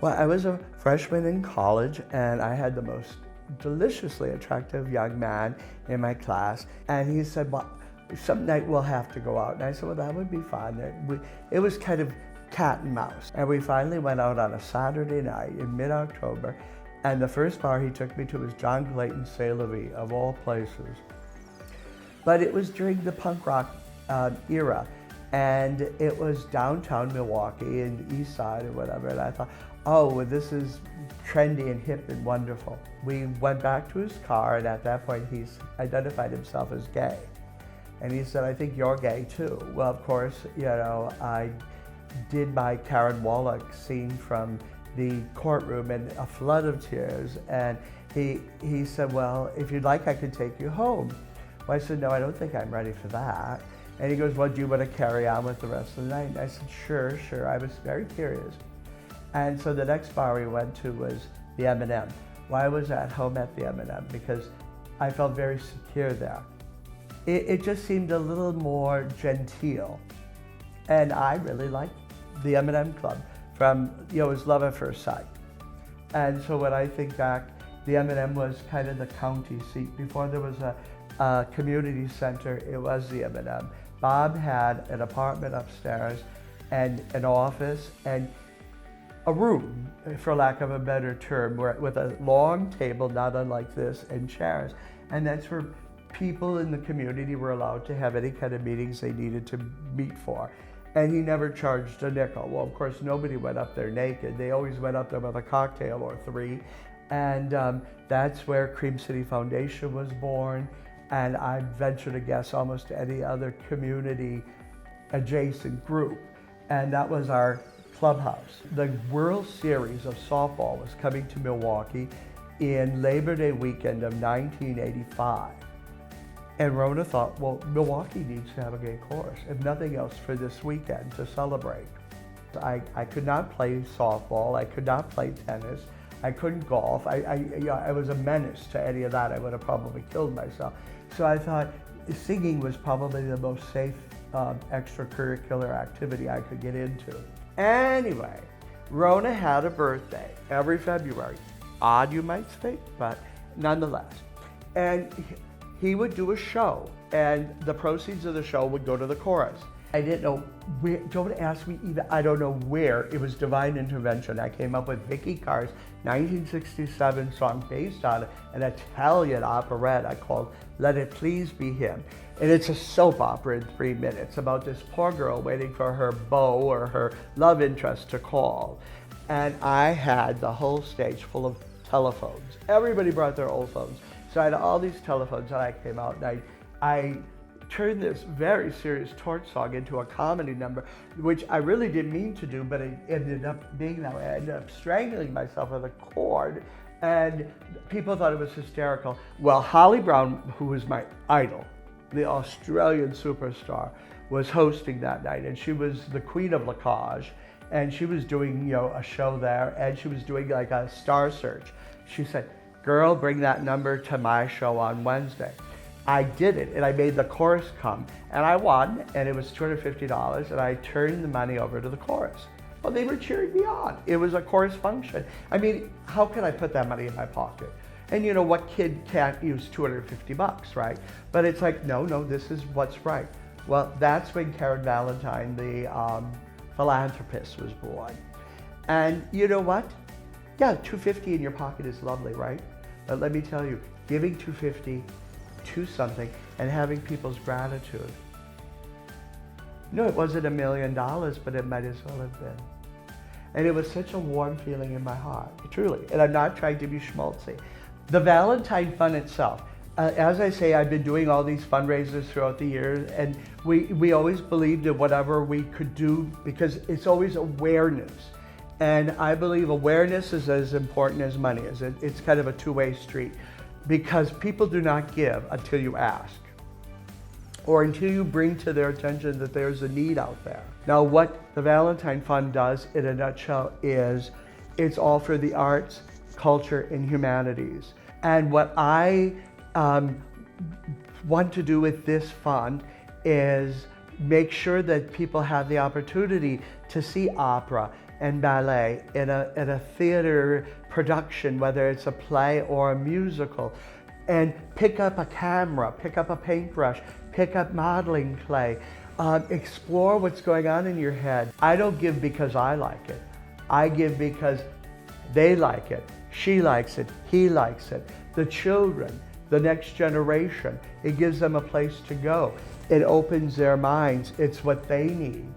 Well, I was a freshman in college and I had the most deliciously attractive young man in my class. And he said, well, some night we'll have to go out. And I said, well, that would be fun. It was kind of cat and mouse. And we finally went out on a Saturday night in mid-October. And the first bar he took me to was John Clayton's C'est La Vie, of all places. But it was during the punk rock era. And it was downtown Milwaukee in the east side or whatever. And I thought, oh, well, this is trendy and hip and wonderful. We went back to his car, and at that point he identified himself as gay. And he said, I think you're gay too. Well, of course, you know, I did my Karen Wallach scene from the courtroom and a flood of tears. And he said, well, if you'd like, I could take you home. Well, I said, no, I don't think I'm ready for that. And he goes, well, do you want to carry on with the rest of the night? And I said, sure, sure. I was very curious. And so the next bar we went to was the M&M. Well, I was at home at the M&M because I felt very secure there. It just seemed a little more genteel. And I really liked the M&M Club from, you know, it was love at first sight. And so when I think back, the M&M was kind of the county seat. Before there was a community center, it was the M&M. Bob had an apartment upstairs and an office and a room, for lack of a better term, with a long table, not unlike this, and chairs. And that's where people in the community were allowed to have any kind of meetings they needed to meet for. And he never charged a nickel. Well, of course, nobody went up there naked. They always went up there with a cocktail or three. And that's where Cream City Foundation was born. And I venture to guess almost any other community adjacent group. And that was our clubhouse. The World Series of softball was coming to Milwaukee in Labor Day weekend of 1985. And Rona thought, well, Milwaukee needs to have a gay chorus, if nothing else for this weekend to celebrate. I could not play softball, I could not play tennis, I couldn't golf. I was a menace to any of that. I would have probably killed myself. So I thought singing was probably the most safe extracurricular activity I could get into. Anyway, Rona had a birthday every February. Odd, you might think, but nonetheless. And he would do a show, and the proceeds of the show would go to the chorus. I didn't know where, don't ask me even, I don't know where, it was divine intervention. I came up with Vicky Carr's 1967 song based on an Italian operetta called Let It Please Be Him. And it's a soap opera in 3 minutes about this poor girl waiting for her beau or her love interest to call. And I had the whole stage full of telephones. Everybody brought their old phones. So I had all these telephones, and I came out and I turned this very serious torch song into a comedy number, which I really didn't mean to do, but it ended up being that way. I ended up strangling myself with a cord, and people thought it was hysterical. Well, Holly Brown, who was my idol, the Australian superstar, was hosting that night, and she was the queen of Lacage, and she was doing, you know, a show there, and she was doing like a star search. She said, girl, bring that number to my show on Wednesday. I did it, and I made the chorus come, and I won, and it was $250, and I turned the money over to the chorus. Well, they were cheering me on. It was a chorus function. I mean, how can I put that money in my pocket? And you know, what kid can't use $250, right? But it's like, no, this is what's right. Well, that's when Karen Valentine, the philanthropist, was born. And you know what? Yeah, $250 in your pocket is lovely, right? But let me tell you, giving $250 to something and having people's gratitude. No, it wasn't $1 million, but it might as well have been. And it was such a warm feeling in my heart, truly. And I'm not trying to be schmaltzy. The Valentine Fund itself, as I say, I've been doing all these fundraisers throughout the years, and we always believed in whatever we could do because it's always awareness. And I believe awareness is as important as money is. It's kind of a two-way street because people do not give until you ask or until you bring to their attention that there's a need out there. Now, what the Valentine Fund does in a nutshell is it's all for the arts, culture, and humanities. And what I want to do with this fund is make sure that people have the opportunity to see opera, and ballet in a theater production, whether it's a play or a musical, and pick up a camera, pick up a paintbrush, pick up modeling clay, explore what's going on in your head. I don't give because I like it. I give because they like it, she likes it, he likes it, the children, the next generation. It gives them a place to go. It opens their minds. It's what they need.